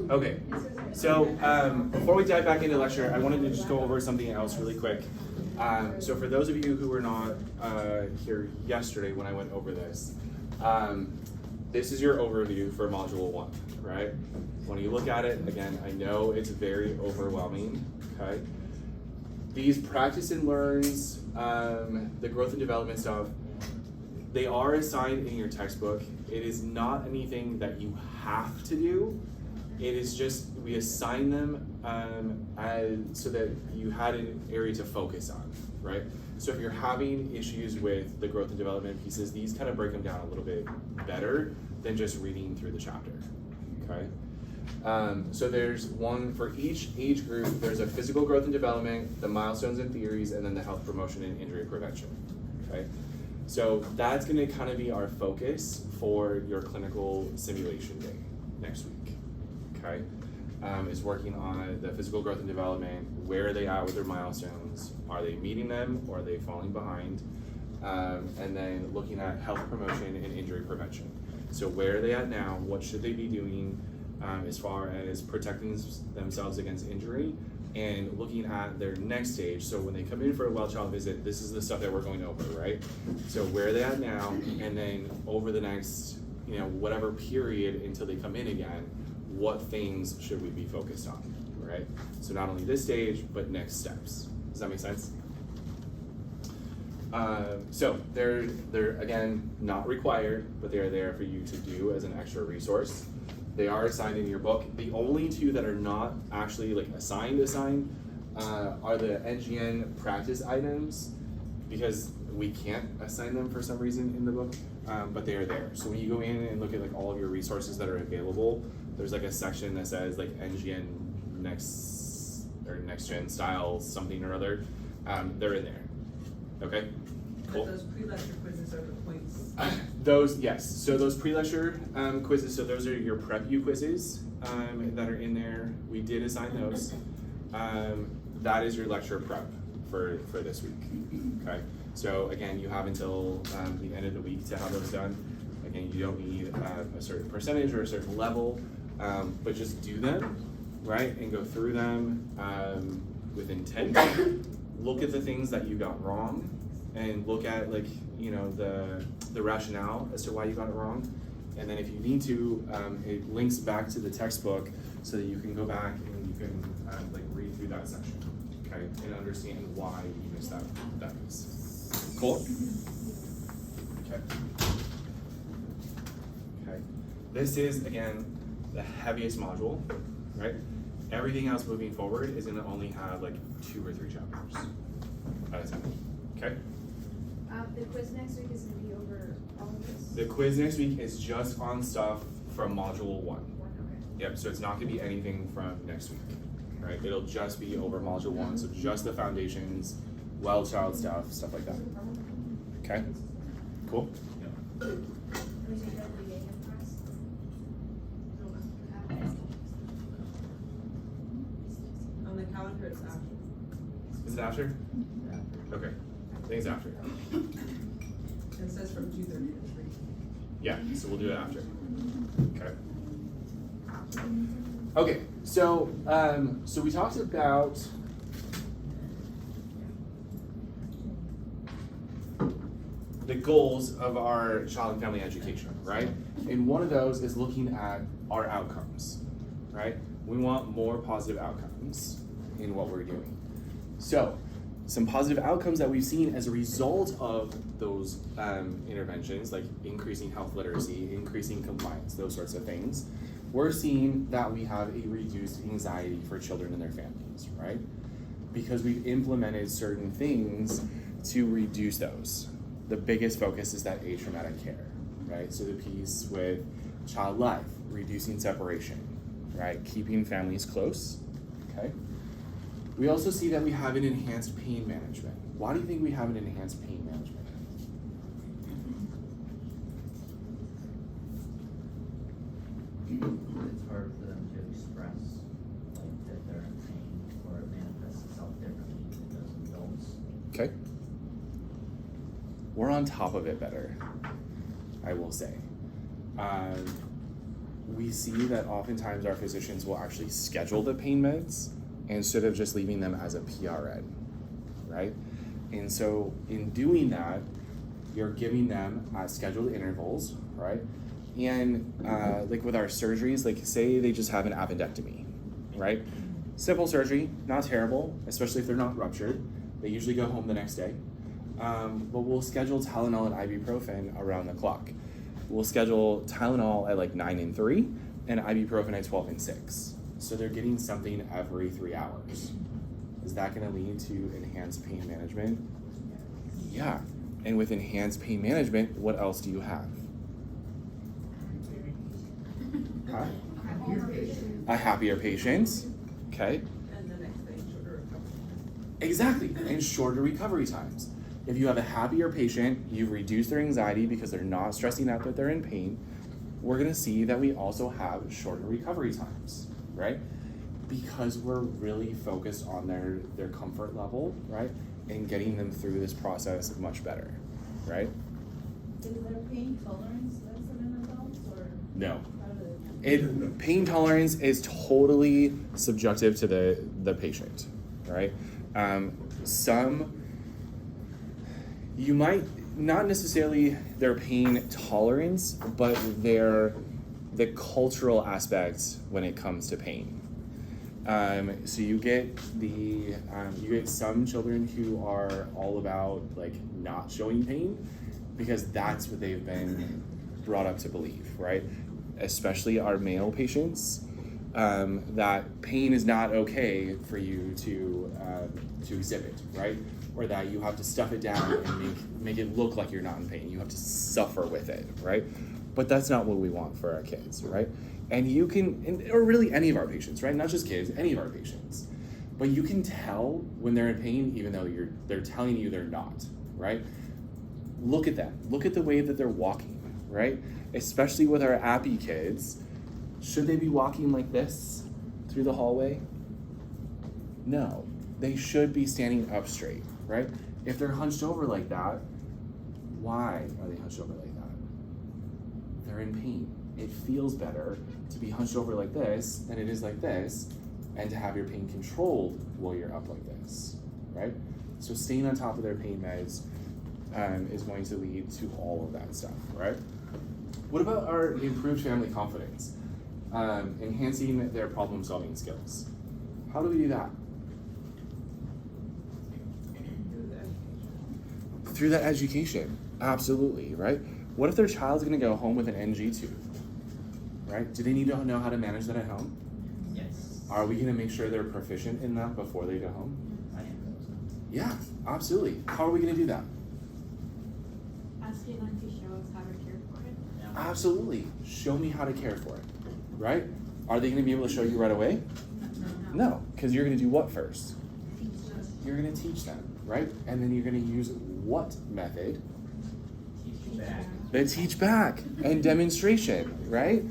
Okay, so before we dive back into lecture, I wanted to just go over something else really quick. So for those of you who were not here yesterday when I went over this, this is your overview for Module 1, right? When you look at it, again, I know it's very overwhelming, okay? These practice and learns, the growth and development stuff, they are assigned in your textbook. It is not anything that you have to do. It is just, we assign them so that you had an area to focus on, right? So if you're having issues with the growth and development pieces, these kind of break them down a little bit better than just reading through the chapter, okay? So there's one for each age group. There's a physical growth and development, the milestones and theories, and then the health promotion and injury prevention, okay? So that's gonna kind of be our focus for your clinical simulation day next week, okay? Is working on the physical growth and development. Where are they at with their milestones? Are they meeting them or are they falling behind? And then looking at health promotion and injury prevention. So where are they at now? What should they be doing as far as protecting themselves against injury and looking at their next stage. So when they come in for a well child visit, this is the stuff that we're going over, right? So where are they at now? And then over the next, whatever period until they come in again, what things should we be focused on, right? So not only this stage, but next steps. Does that make sense? So they're again, not required, but they're there for you to do as an extra resource. They are assigned in your book. The only two that are not actually assigned are the NGN practice items, because we can't assign them for some reason in the book, but they are there. So when you go in and look at all of your resources that are available, there's a section that says NGN next gen style something or other. They're in there. Okay. Cool. But those pre-lecture quizzes are the points. Those, yes. So those pre-lecture quizzes, so those are your prep U quizzes that are in there. We did assign those. That is your lecture prep for this week. Okay. So again, you have until the end of the week to have those done. Again, you don't need a certain percentage or a certain level, but just do them, right? And go through them with intent. Look at the things that you got wrong, and look at the rationale as to why you got it wrong. And then if you need to, it links back to the textbook so that you can go back and you can read through that section, okay, and understand why you missed that piece. Cool. Okay. Okay. This is again the heaviest module, right? Everything else moving forward is going to only have 2 or 3 chapters at a time. Okay. The quiz next week is going to be over all of this? The quiz next week is just on stuff from Module 1. Okay. Yep, so it's not going to be anything from next week, right? It'll just be over Module 1, so just the foundations, well child stuff like that. Okay? Cool? On the calendar, it's after. Is it after? Okay. I think it's after. It says from 2:30 to 3. Yeah, so we'll do it after. Okay. Okay, so we talked about the goals of our child and family education, right? And one of those is looking at our outcomes, right? We want more positive outcomes in what we're doing. So, some positive outcomes that we've seen as a result of those interventions, like increasing health literacy, increasing compliance, those sorts of things, we're seeing that we have a reduced anxiety for children and their families, right? Because we've implemented certain things to reduce those. The biggest focus is that age traumatic care, right? So the piece with child life, reducing separation, right? Keeping families close, okay? We also see that we have an enhanced pain management. Why do you think we have an enhanced pain management? It's hard for them to express that they're in pain, or it manifests itself differently than it does in adults. Okay. We're on top of it better, I will say. we see that oftentimes our physicians will actually schedule the pain meds instead of just leaving them as a PRN, right? And so in doing that, you're giving them at scheduled intervals, right? And like with our surgeries, like say they just have an appendectomy, right? Simple surgery, not terrible, especially if they're not ruptured. They usually go home the next day. But we'll schedule Tylenol and ibuprofen around the clock. We'll schedule Tylenol at like 9 and 3 and ibuprofen at 12 and 6. So they're getting something every 3 hours. Is that gonna lead to enhanced pain management? Yeah. And with enhanced pain management, what else do you have? Huh? A happier patient. Okay. And the next day, shorter recovery. Exactly. And shorter recovery times. If you have a happier patient, you've reduced their anxiety because they're not stressing out that they're in pain, we're gonna see that we also have shorter recovery times, right? Because we're really focused on their comfort level, right? And getting them through this process much better, right? Is there pain tolerance lesson in adults or No. how do they? Pain tolerance is totally subjective to the patient, right? You might not necessarily their pain tolerance, but the cultural aspects when it comes to pain. So you get some children who are all about like not showing pain because that's what they've been brought up to believe, right? Especially our male patients, that pain is not okay for you to exhibit, right? Or that you have to stuff it down and make it look like you're not in pain. You have to suffer with it, right? But that's not what we want for our kids, right? And you can, or really any of our patients, right? Not just kids, any of our patients. But you can tell when they're in pain, even though they're telling you they're not, right? Look at them. Look at the way that they're walking, right? Especially with our appy kids. Should they be walking like this through the hallway? No. They should be standing up straight, right? If they're hunched over like that, why are they hunched over like that? They're in pain. It feels better to be hunched over like this than it is like this, and to have your pain controlled while you're up like this, right? So staying on top of their pain meds is going to lead to all of that stuff, right? What about our improved family confidence? Enhancing their problem-solving skills. How do we do that? Through that education, absolutely, right? What if their child's gonna go home with an NG tooth, right? Do they need to know how to manage that at home? Yes. Are we gonna make sure they're proficient in that before they go home? I am. Yeah, absolutely. How are we gonna do that? Asking them to show us how to care for it. Yeah. Absolutely. Show me how to care for it, right? Are they gonna be able to show you right away? No, because you're gonna do what first? You're gonna teach them, right? And then you're gonna use what method? Teach back. The teach back and demonstration, right?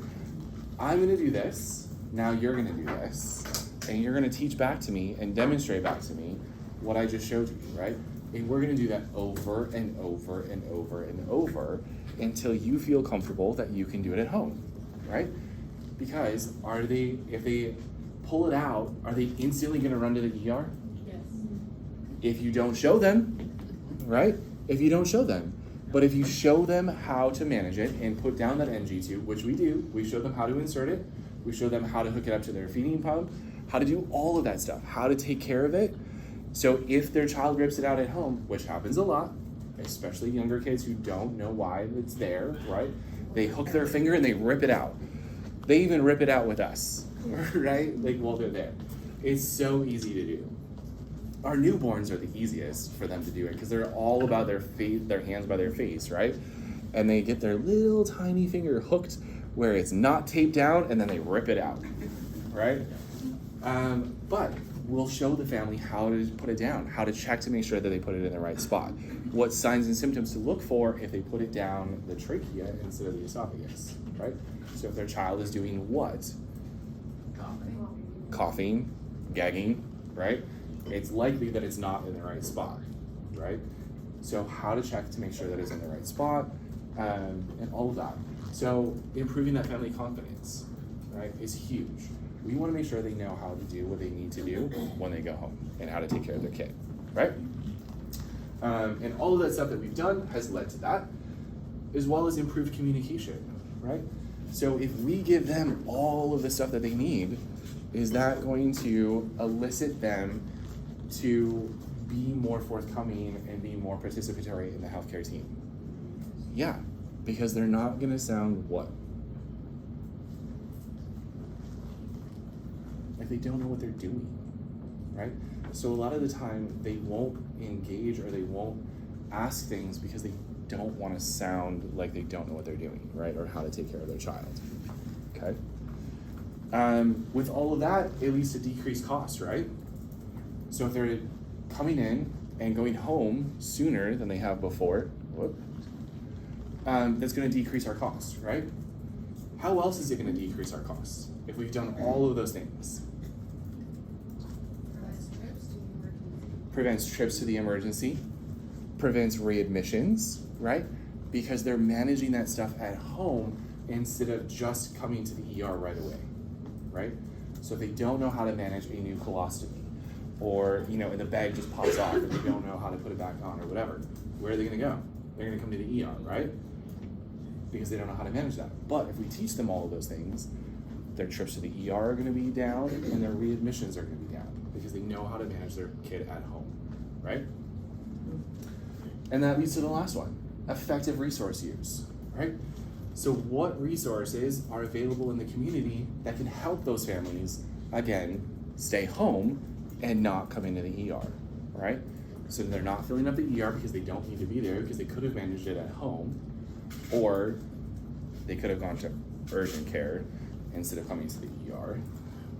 I'm gonna do this, now you're gonna do this, and you're gonna teach back to me and demonstrate back to me what I just showed you, right? And we're gonna do that over and over and over and over until you feel comfortable that you can do it at home, right? Because if they pull it out, are they instantly gonna run to the ER? Yes. If you don't show them, right? If you don't show them. But if you show them how to manage it and put down that NG tube, which we do, we show them how to insert it, we show them how to hook it up to their feeding pump, how to do all of that stuff, how to take care of it. So if their child rips it out at home, which happens a lot, especially younger kids who don't know why it's there, right? They hook their finger and they rip it out. They even rip it out with us, right? Like while they're there. It's so easy to do. Our newborns are the easiest for them to do it because they're all about their hands by their face, right? And they get their little tiny finger hooked where it's not taped down and then they rip it out, right? But we'll show the family how to put it down, how to check to make sure that they put it in the right spot, what signs and symptoms to look for if they put it down the trachea instead of the esophagus, right? So if their child is doing what? Coughing, gagging, right? It's likely that it's not in the right spot, right? So how to check to make sure that it's in the right spot, and all of that. So improving that family confidence. right, is huge. We want to make sure they know how to do what they need to do when they go home and how to take care of their kid, right? And all of that stuff that we've done has led to that, as well as improved communication, right? So if we give them all of the stuff that they need, is that going to elicit them to be more forthcoming and be more participatory in the healthcare team? Yeah, because they're not gonna sound what? Like they don't know what they're doing, right? So a lot of the time they won't engage or they won't ask things because they don't want to sound like they don't know what they're doing, right? Or how to take care of their child, okay? With all of that, it leads to decreased costs, right? So if they're coming in and going home sooner than they have before, that's going to decrease our costs, right? How else is it going to decrease our costs if we've done all of those things? Prevents trips to the emergency, prevents readmissions, right? Because they're managing that stuff at home instead of just coming to the ER right away, right? So if they don't know how to manage a new colostomy, or and the bag just pops off and they don't know how to put it back on or whatever, where are they gonna go? They're gonna come to the ER, right? Because they don't know how to manage that. But if we teach them all of those things, their trips to the ER are gonna be down and their readmissions are gonna be down because they know how to manage their kid at home, right? And that leads to the last one, effective resource use, right? So what resources are available in the community that can help those families, again, stay home and not come into the ER, right? So they're not filling up the ER because they don't need to be there because they could have managed it at home, or they could have gone to urgent care instead of coming to the ER,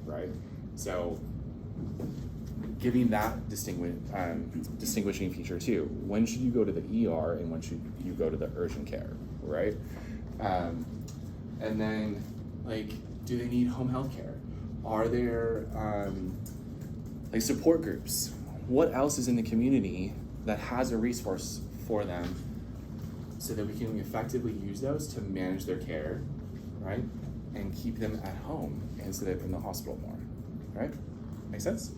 right? So giving that distinguishing feature too. When should you go to the ER and when should you go to the urgent care, right? And then, do they need home health care? Are there support groups? What else is in the community that has a resource for them so that we can effectively use those to manage their care, right? And keep them at home instead of in the hospital more, right? Make sense?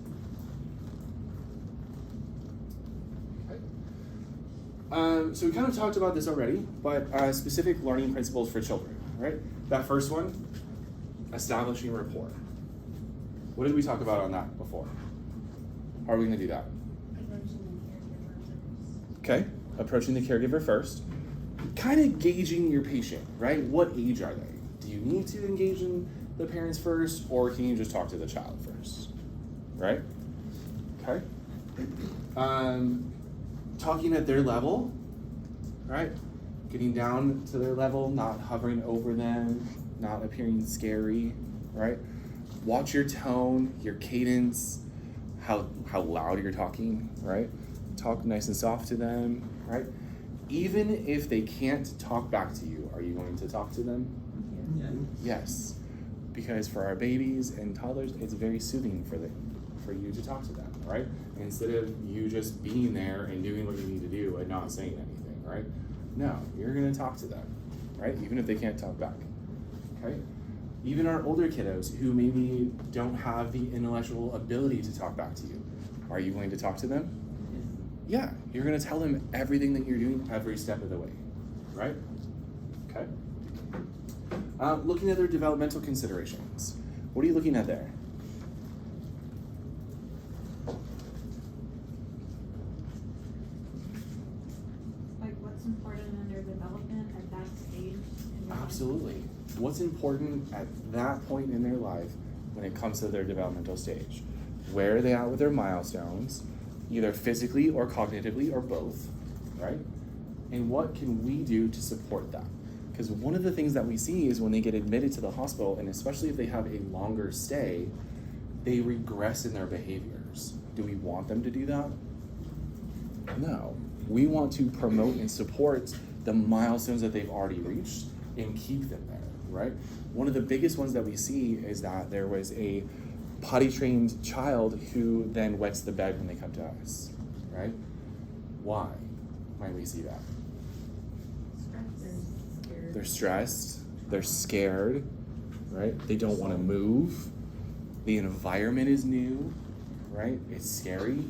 So we kind of talked about this already, but specific learning principles for children, right? That first one, establishing rapport. What did we talk about on that before? How are we gonna do that? Okay, approaching the caregiver first. Kind of gauging your patient, right? What age are they? Do you need to engage in the parents first, or can you just talk to the child first, right? Okay. Talking at their level, right? Getting down to their level, not hovering over them, not appearing scary, right? Watch your tone, your cadence, how loud you're talking, right? Talk nice and soft to them, right? Even if they can't talk back to you, are you going to talk to them? Yes. Because for our babies and toddlers, it's very soothing for you to talk to them, right? Instead of you just being there and doing what you need to do and not saying anything, right? No, you're gonna talk to them, right? Even if they can't talk back, okay? Even our older kiddos who maybe don't have the intellectual ability to talk back to you, are you going to talk to them? Yeah, you're gonna tell them everything that you're doing every step of the way, right? Okay. Looking at their developmental considerations. What are you looking at there? Like what's important in their development at that stage? in their life? Absolutely. What's important at that point in their life when it comes to their developmental stage? Where are they at with their milestones, either physically or cognitively or both, right? And what can we do to support that? Because one of the things that we see is when they get admitted to the hospital, and especially if they have a longer stay, they regress in their behaviors. Do we want them to do that? No. We want to promote and support the milestones that they've already reached and keep them there, right? One of the biggest ones that we see is that there was a potty-trained child who then wets the bed when they come to us, right? Why might we see that? They're stressed, they're scared, right? They don't want to move. The environment is new, right? It's scary.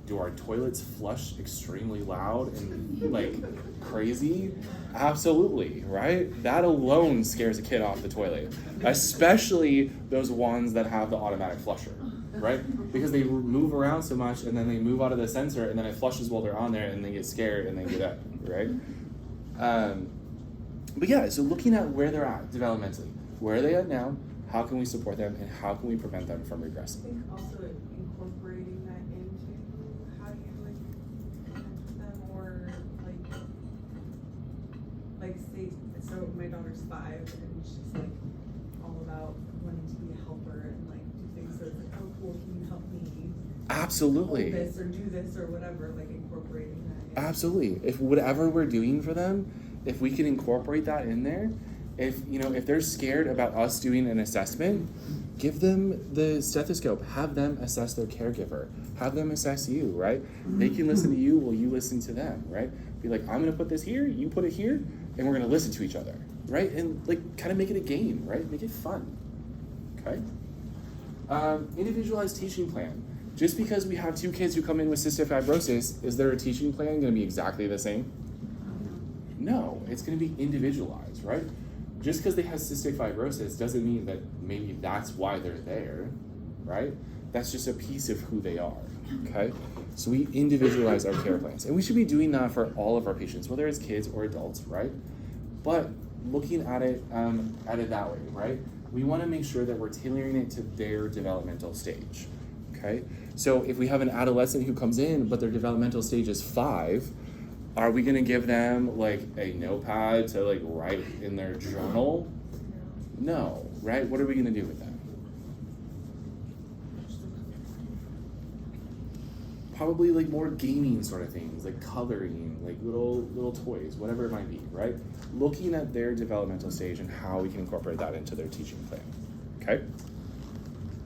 Do our toilets flush extremely loud and like crazy? Absolutely, right? That alone scares a kid off the toilet, especially those ones that have the automatic flusher, right? Because they move around so much and then they move out of the sensor and then it flushes while they're on there and they get scared and they get up, right? But yeah, so looking at where they're at developmentally, where are they at now? How can we support them and how can we prevent them from I regressing? think also incorporating that into how you like connect with them or like say, so my daughter's 5 and she's like all about wanting to be a helper and like do things so it's like, oh cool, can you help me Absolutely. hold this or do this or whatever, like incorporating that in. Absolutely. If whatever we're doing for them, if we can incorporate that in there, if they're scared about us doing an assessment, give them the stethoscope, have them assess their caregiver, have them assess you, right? They can listen to you while you listen to them, right? Be like, I'm gonna put this here, you put it here, and we're gonna listen to each other, right? And like kind of make it a game, right? Make it fun, okay? Individualized teaching plan. Just because we have 2 kids who come in with cystic fibrosis, is their teaching plan gonna be exactly the same? No, it's gonna be individualized, right? Just because they have cystic fibrosis doesn't mean that maybe that's why they're there, right? That's just a piece of who they are, okay? So we individualize our care plans. And we should be doing that for all of our patients, whether it's kids or adults, right? But looking at it that way, right? We wanna make sure that we're tailoring it to their developmental stage, okay? So if we have an adolescent who comes in, but their developmental stage is 5, are we gonna give them like a notepad to like write in their journal? No, right? What are we gonna do with that? Probably like more gaming sort of things, like coloring, like little toys, whatever it might be, right? Looking at their developmental stage and how we can incorporate that into their teaching plan, okay?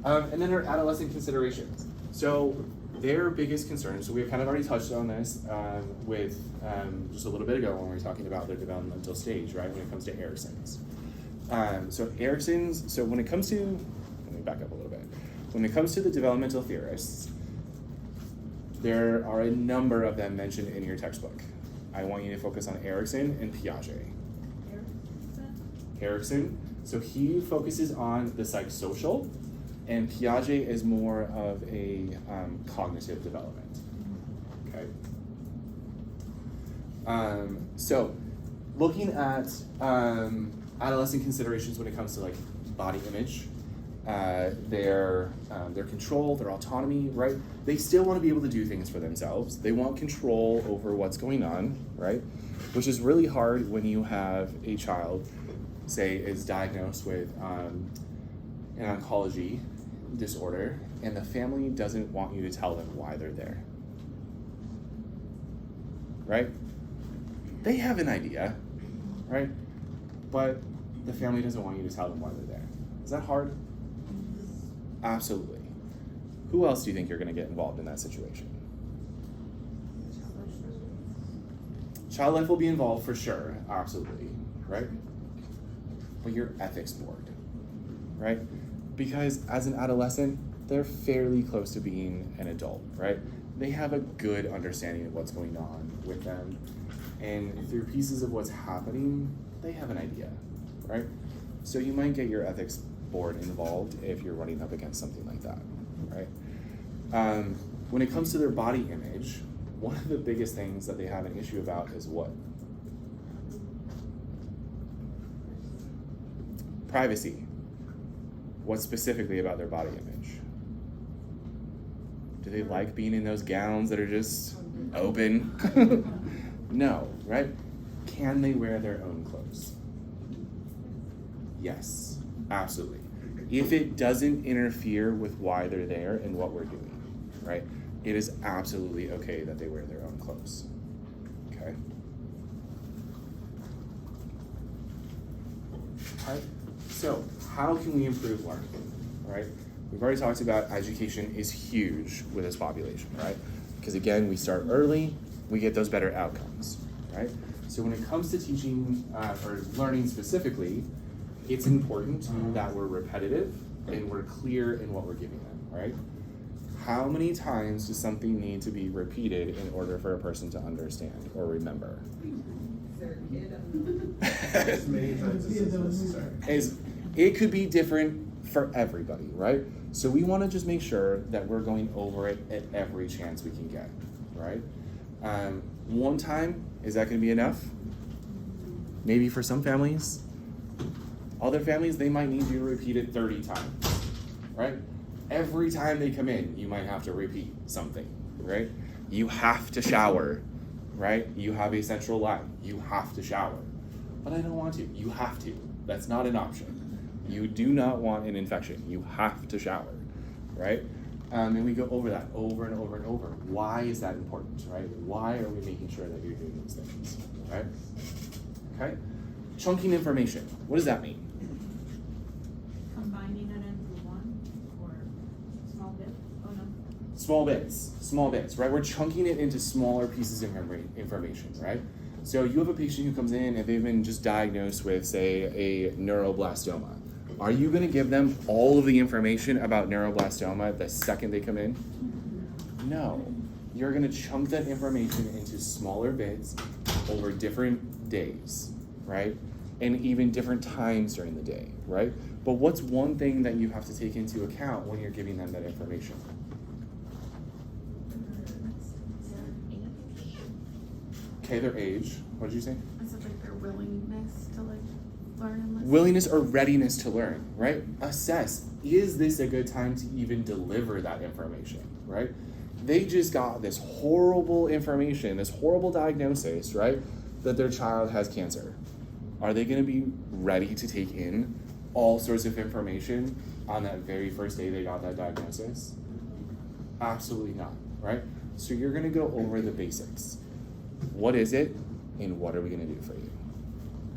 And then our adolescent considerations. So their biggest concern, so we've kind of already touched on this with just a little bit ago when we were talking about their developmental stage, right, when it comes to Erickson's. So when it comes to, let me back up a little bit. When it comes to the developmental theorists, there are a number of them mentioned in your textbook. I want you to focus on Erickson and Piaget. Erickson, so he focuses on the psychosocial, and Piaget is more of a cognitive development, okay? So looking at adolescent considerations when it comes to like body image, their control, their autonomy, right? They still want to be able to do things for themselves. They want control over what's going on, right? Which is really hard when you have a child, say, is diagnosed with an oncology disorder, and the family doesn't want you to tell them why they're there, right? They have an idea, right? But the family doesn't want you to tell them why they're there. Is that hard? Absolutely. Who else do you think you're going to get involved in that situation? Child life will be involved for sure, absolutely, right? But your ethics board, right? Because as an adolescent, they're fairly close to being an adult, right? They have a good understanding of what's going on with them, and through pieces of what's happening, they have an idea, right? So you might get your ethics board involved if you're running up against something like that, right? When it comes to their body image, one of the biggest things that they have an issue about is what? Privacy. What specifically about their body image? Do they like being in those gowns that are just open? No, right? Can they wear their own clothes? Yes, absolutely. If it doesn't interfere with why they're there and what we're doing, right? It is absolutely okay that they wear their own clothes, okay? All right, so how can we improve learning, right? We've already talked about education is huge with this population, right? Because again, we start early, we get those better outcomes, right? So when it comes to teaching or learning specifically, it's important that we're repetitive and we're clear in what we're giving them, right? How many times does something need to be repeated in order for a person to understand or remember? Is there a kid? As many times as is necessary. It could be different for everybody, right? So we want to just make sure that we're going over it at every chance we can get, right? One time, is that going to be enough? Maybe for some families. Other families, they might need you to repeat it 30 times, right? Every time they come in, you might have to repeat something, right? You have to shower, right? You have a central line. You have to shower. But I don't want to. You have to. That's not an option. You do not want an infection. You have to shower, right? And we go over that over and over and over. Why is that important, right? Why are we making sure that you're doing these things, right? Okay? Chunking information. What does that mean? Combining it into one, or small bit, oh no. Small bits, right? We're chunking it into smaller pieces of information, right? So you have a patient who comes in and they've been just diagnosed with, say, a neuroblastoma. Are you going to give them all of the information about neuroblastoma the second they come in? No. You're going to chunk that information into smaller bits over different days, right? And even different times during the day, right? But what's one thing that you have to take into account when you're giving them that information? Okay, their age. What did you say? I said like their willingness to like learn and listen. Willingness or readiness to learn, right? Assess, is this a good time to even deliver that information, right? They just got this horrible information, this horrible diagnosis, right? That their child has cancer. Are they going to be ready to take in all sorts of information on that very first day they got that diagnosis? Absolutely not, right? So you're going to go over the basics. What is it, and what are we going to do for you,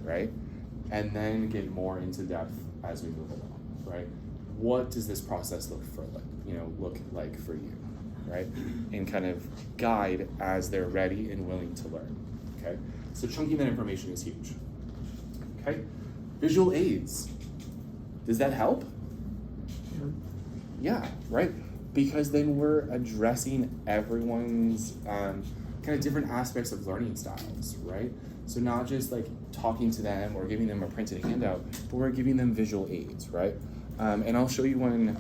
right? And then get more into depth as we move along, right? What does this process look like for you, right? And kind of guide as they're ready and willing to learn, okay? So chunking that information is huge, okay? Visual aids, does that help? Yeah, right? Because then we're addressing everyone's kind of different aspects of learning styles, right? So not just like talking to them or giving them a printed handout, but we're giving them visual aids, right? And I'll show you one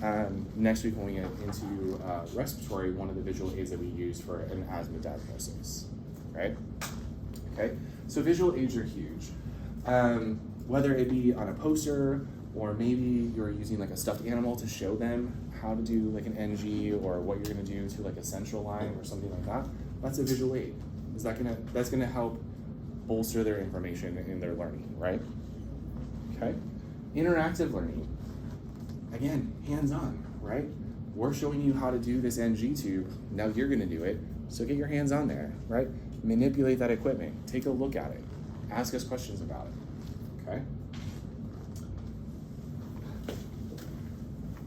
next week when we get into respiratory, one of the visual aids that we use for an asthma diagnosis, right? Okay, so visual aids are huge. Whether it be on a poster, or maybe you're using like a stuffed animal to show them how to do like an NG or what you're gonna do to like a central line or something like that, that's a visual aid. That's gonna help bolster their information in their learning, right? Okay, interactive learning. Again, hands-on, right? We're showing you how to do this NG tube, now you're gonna do it, so get your hands on there, right? Manipulate that equipment, take a look at it, ask us questions about it, okay?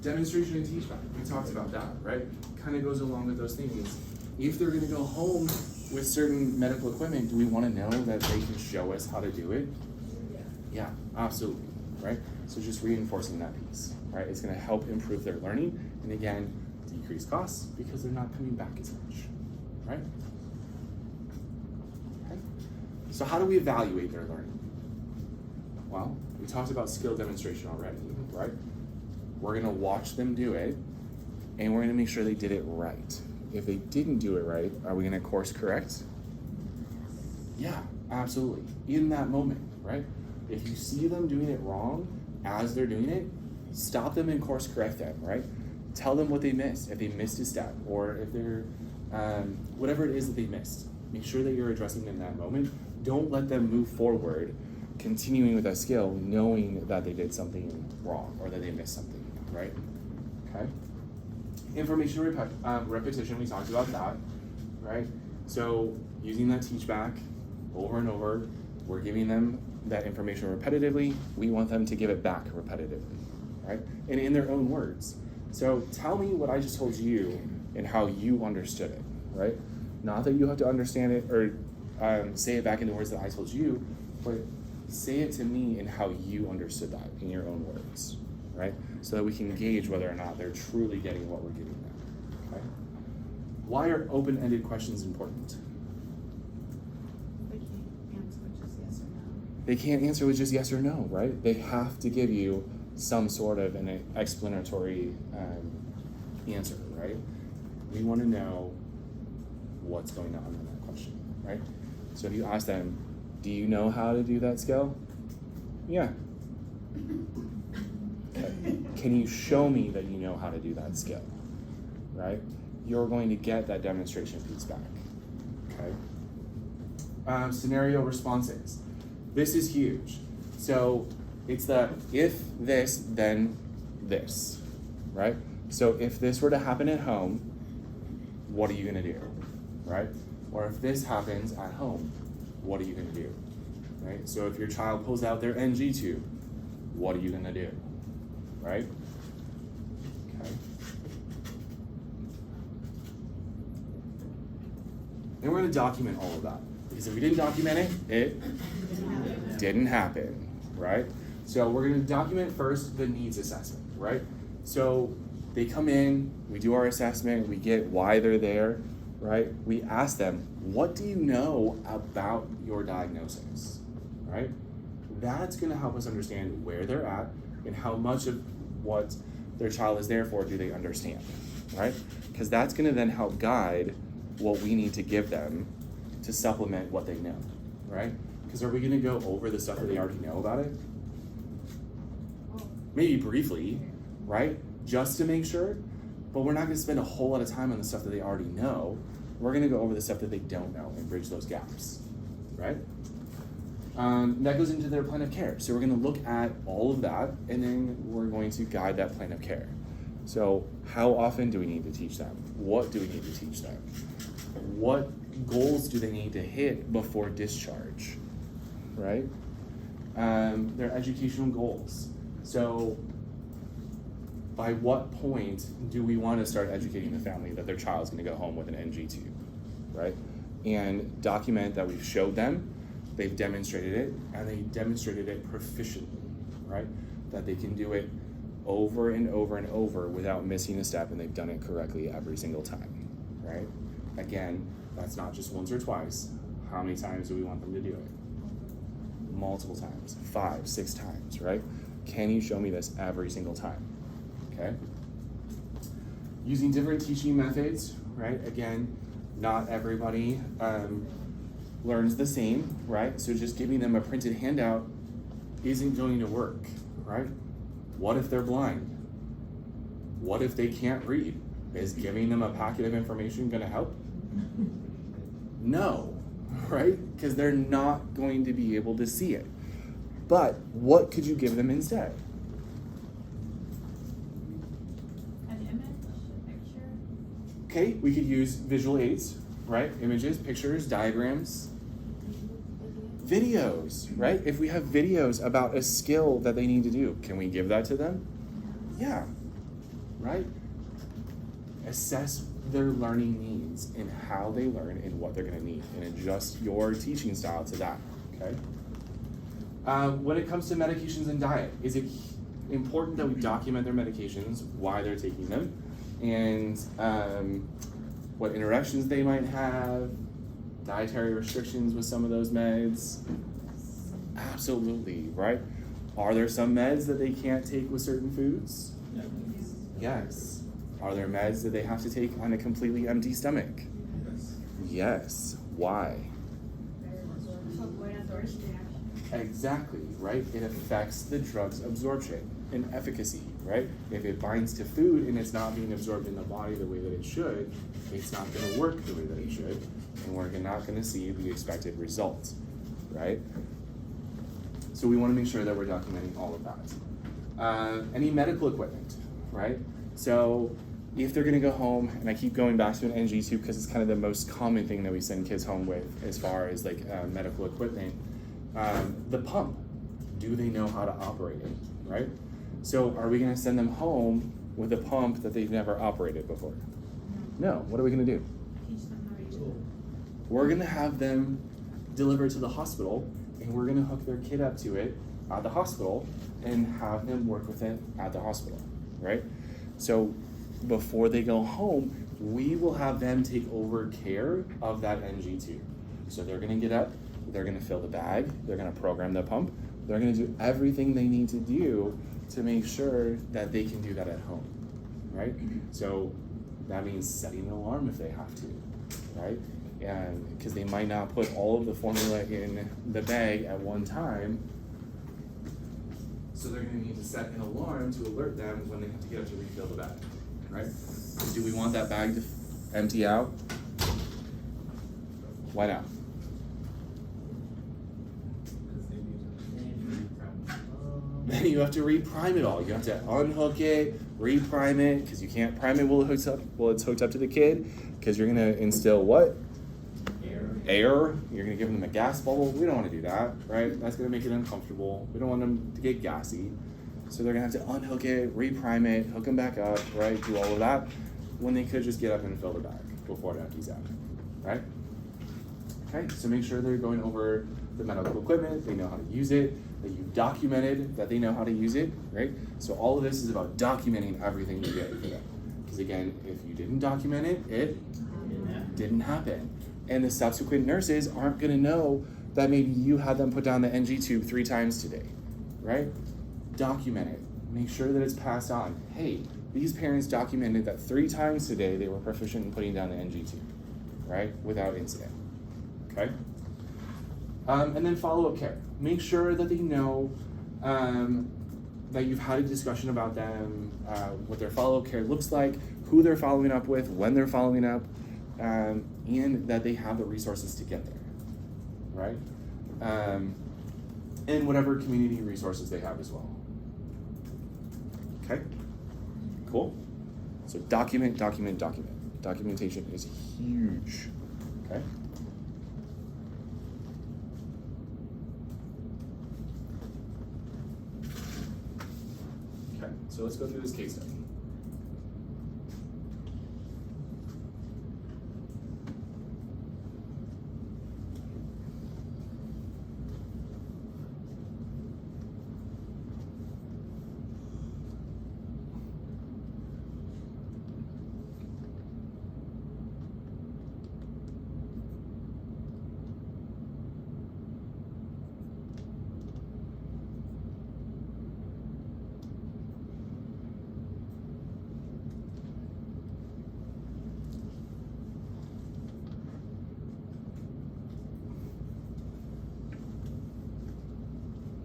Demonstration and teach back, we talked about that, right? Kind of goes along with those things. If they're gonna go home with certain medical equipment, do we wanna know that they can show us how to do it? Yeah, absolutely, right? So just reinforcing that piece, right? It's gonna help improve their learning, and again, decrease costs because they're not coming back as much, right? Okay. So how do we evaluate their learning? Well, we talked about skill demonstration already, right? We're gonna watch them do it, and we're gonna make sure they did it right. If they didn't do it right, are we gonna course correct? Yeah, absolutely. In that moment, right? If you see them doing it wrong as they're doing it, stop them and course correct them, right? Tell them what they missed, if they missed a step, or if they're, whatever it is that they missed. Make sure that you're addressing them in that moment. Don't let them move forward, continuing with that skill, knowing that they did something wrong or that they missed something, right? Okay. Information repetition, we talked about that, right? So using that teach back over and over, we're giving them that information repetitively. We want them to give it back repetitively, right? And in their own words. So tell me what I just told you and how you understood it, right? Not that you have to understand it or say it back in the words that I told you, but say it to me in how you understood that in your own words, right? So that we can gauge whether or not they're truly getting what we're giving them, okay? Why are open-ended questions important? They can't answer with just yes or no. They can't answer with just yes or no, right? They have to give you some sort of an explanatory answer, right? We want to know what's going on in that question, right? So if you ask them, do you know how to do that skill? Yeah. Okay. Can you show me that you know how to do that skill, right? You're going to get that demonstration piece back, okay? Scenario responses. This is huge. So it's the if this, then this, right? So if this were to happen at home, what are you gonna do, right? Or if this happens at home, what are you gonna do, right? So if your child pulls out their NG tube, what are you gonna do, right? Okay. And we're gonna document all of that, because if we didn't document it, it didn't happen, right? So we're gonna document first the needs assessment, right? So they come in, we do our assessment, we get why they're there, right? We ask them, what do you know about your diagnosis, right? That's gonna help us understand where they're at and how much of what their child is there for do they understand, right? Because that's gonna then help guide what we need to give them to supplement what they know, right? Because are we gonna go over the stuff that they already know about it? Maybe briefly, right? Just to make sure, but we're not gonna spend a whole lot of time on the stuff that they already know. We're gonna go over the stuff that they don't know and bridge those gaps, right? That goes into their plan of care. So we're gonna look at all of that, and then we're going to guide that plan of care. So how often do we need to teach them? What do we need to teach them? What goals do they need to hit before discharge, right? Their educational goals. So by what point do we want to start educating the family that their child's going to go home with an NG tube, right? And document that we've showed them, they've demonstrated it, and they demonstrated it proficiently, right? That they can do it over and over and over without missing a step, and they've done it correctly every single time, right? Again, that's not just once or twice. How many times do we want them to do it? Multiple times, 5, 6 times, right? Can you show me this every single time? Okay. Using different teaching methods, right? Again, not everybody learns the same, right? So just giving them a printed handout isn't going to work, right? What if they're blind? What if they can't read? Is giving them a packet of information gonna help? No, right? Because they're not going to be able to see it. But what could you give them instead? Okay, we could use visual aids, right? Images, pictures, diagrams, videos, right? If we have videos about a skill that they need to do, can we give that to them? Yeah, right? Assess their learning needs and how they learn and what they're gonna need, and adjust your teaching style to that, okay? When it comes to medications and diet, is it important that we document their medications, why they're taking them, and what interactions they might have, dietary restrictions with some of those meds? Absolutely, right? Are there some meds that they can't take with certain foods? Yes. Are there meds that they have to take on a completely empty stomach? Yes. Why? Exactly, right? It affects the drug's absorption and efficacy, right? If it binds to food and it's not being absorbed in the body the way that it should, it's not going to work the way that it should, and we're not going to see the expected results, right? So we want to make sure that we're documenting all of that. Any medical equipment, right? So if they're going to go home, and I keep going back to an NG tube because it's kind of the most common thing that we send kids home with as far as like medical equipment, the pump, do they know how to operate it, right? So are we going to send them home with a pump that they've never operated before? No. What are we going to do? Teach them how to use it. We're going to have them delivered to the hospital and we're gonna hook their kid up to it at the hospital and have them work with it at the hospital, right? So before they go home, we will have them take over care of that NG tube. So they're gonna get up, they're gonna fill the bag, they're gonna program the pump, they're gonna do everything they need to do to make sure that they can do that at home, right? So that means setting an alarm if they have to, right? And because they might not put all of the formula in the bag at one time, so they're gonna need to set an alarm to alert them when they have to get up to refill the bag, right? Do we want that bag to empty out? Why not? Then you have to reprime it all. You have to unhook it, reprime it, because you can't prime it while it's hooked up to the kid, because you're gonna instill what? Air. You're gonna give them a gas bubble. We don't want to do that, right? That's gonna make it uncomfortable. We don't want them to get gassy. So they're gonna have to unhook it, reprime it, hook them back up, right? Do all of that when they could just get up and fill the bag before it empties out, right? Okay, so make sure they're going over the medical equipment, they know how to use it, that you've documented that they know how to use it, right? So all of this is about documenting everything you did for them. Because again, if you didn't document it, it didn't happen. And the subsequent nurses aren't gonna know that maybe you had them put down the NG tube 3 times today, right? Document it, make sure that it's passed on. Hey, these parents documented that 3 times today they were proficient in putting down the NG tube, right? Without incident, okay? And then follow-up care. Make sure that they know that you've had a discussion about them, what their follow-up care looks like, who they're following up with, when they're following up, and that they have the resources to get there, right? And whatever community resources they have as well. Okay, cool. So document. Documentation is huge, okay? Okay, so let's go through this case study.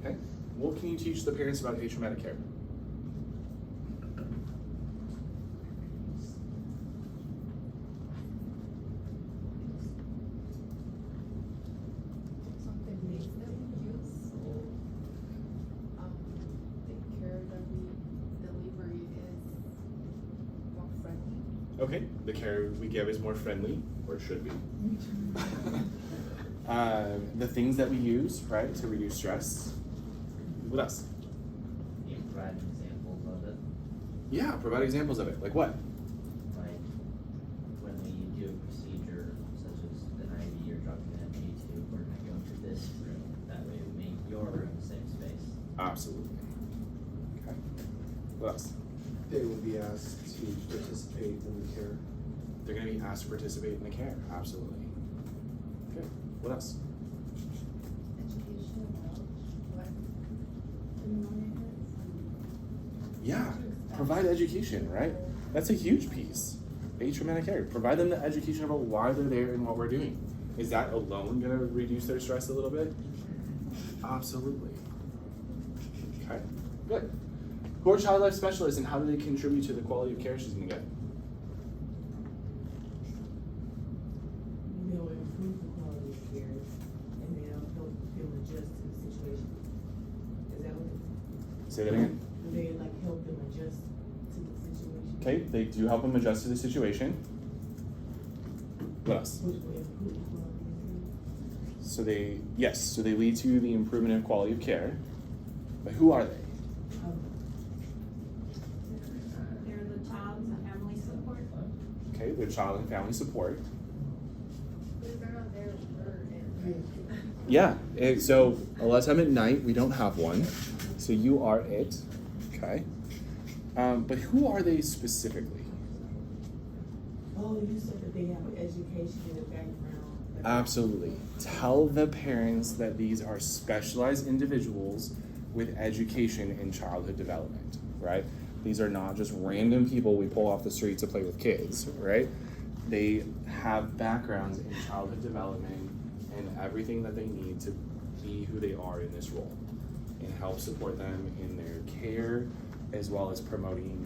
Okay, what can you teach the parents about atraumatic care? Something needs that we use, the care that we deliver is more friendly. Okay, the care we give is more friendly, or it should be. The things that we use, right, to reduce stress. What else? You provide examples of it, Yeah, provide examples of it. Like what? like when we do a procedure such as an IV or dropping an NG tube, we're gonna go to this room, that way we make your room a safe space. Absolutely. Okay. What else? They will be asked to participate in the care. They're going to be asked to participate in the care. Absolutely. Good. What else? Education about what pneumonia is. Yeah. Provide education, right? That's a huge piece. Atraumatic care. Provide them the education about why they're there and what we're doing. Is that alone going to reduce their stress a little bit? Absolutely. Okay. Good. Who are child life specialists and how do they contribute to the quality of care she's going to get? They'll improve the quality of care and they'll help them adjust to the situation. Is that what? Say that again. Do they like help them adjust to the situation? Okay, they do help them adjust to the situation. What else? Which will improve the quality of So they lead to the improvement in quality of care. But who are they? care? They're the child and family support. Okay, they're child and family support. But if they're not there, we're in. Yeah, so a lot of time at night, we don't have one. So you are it, okay? But who are they specifically? Oh, you said that they have an education and a background. Absolutely. Tell the parents that these are specialized individuals with education in childhood development, right? These are not just random people we pull off the street to play with kids, right? They have backgrounds in childhood development and everything that they need to be who they are in this role and help support them in their care as well as promoting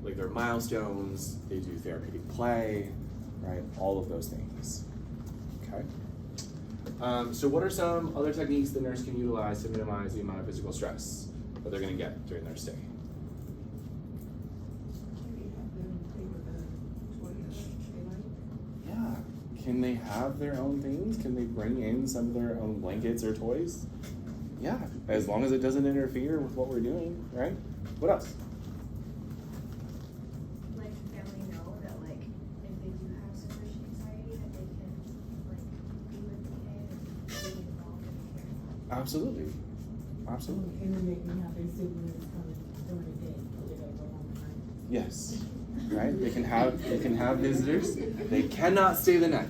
like their milestones. They do therapeutic play, right? All of those things, okay? So what are some other techniques the nurse can utilize to minimize the amount of physical stress that they're gonna get during their stay? Yeah, can they have their own things? Can they bring in some of their own blankets or toys? Yeah, as long as it doesn't interfere with what we're doing, right? What else? Let the family know that like if they do have separation anxiety that they can like be with the kid and be involved in the care. Absolutely, absolutely. And then they can have their siblings come during the day, so they gotta go home at night. Yes, right? They can have visitors. They cannot stay the night.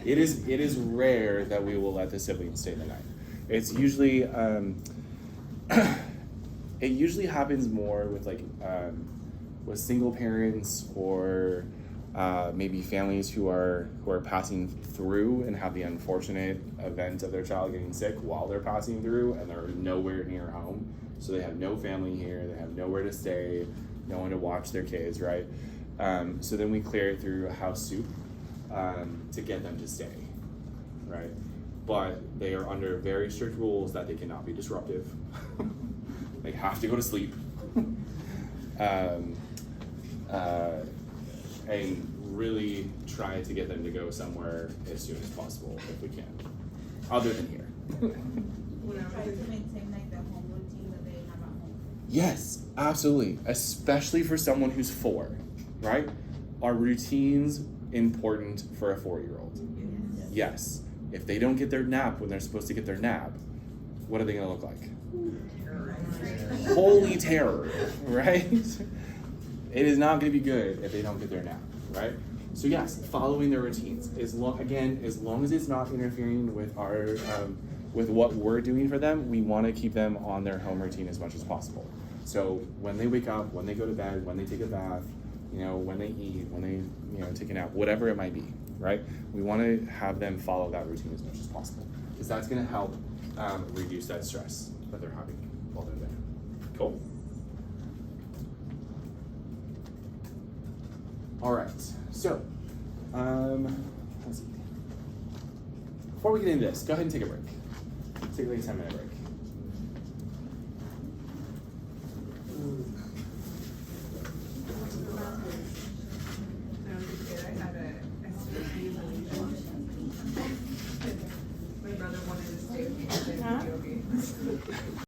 It is rare that we will let the siblings stay the night. It's usually it usually happens more with like with single parents or maybe families who are passing through and have the unfortunate event of their child getting sick while they're passing through and they're nowhere near home, so they have no family here, they have nowhere to stay, no one to watch their kids, right? So then we clear it through a house soup to get them to stay, right? But they are under very strict rules that they cannot be disruptive. They have to go to sleep. And really try to get them to go somewhere as soon as possible if we can, other than here. We try to maintain like the home routine that they have at home. Yes, absolutely. Especially for someone who's 4, right? Are routines important for a 4-year-old? Yes. If they don't get their nap when they're supposed to get their nap, what are they gonna look like? Holy terror, right? It is not gonna be good if they don't get their nap, right? So yes, following their routines. As long as it's not interfering with our with what we're doing for them, we want to keep them on their home routine as much as possible. So when they wake up, when they go to bed, when they take a bath, when they eat, when they take a nap, whatever it might be, right? We want to have them follow that routine as much as possible because that's going to help reduce that stress that they're having while they're there. Cool. All right, so let's see. Before we get into this, go ahead and take a break. Take like a 10-minute break. I had a STD my brother wanted to stay with me.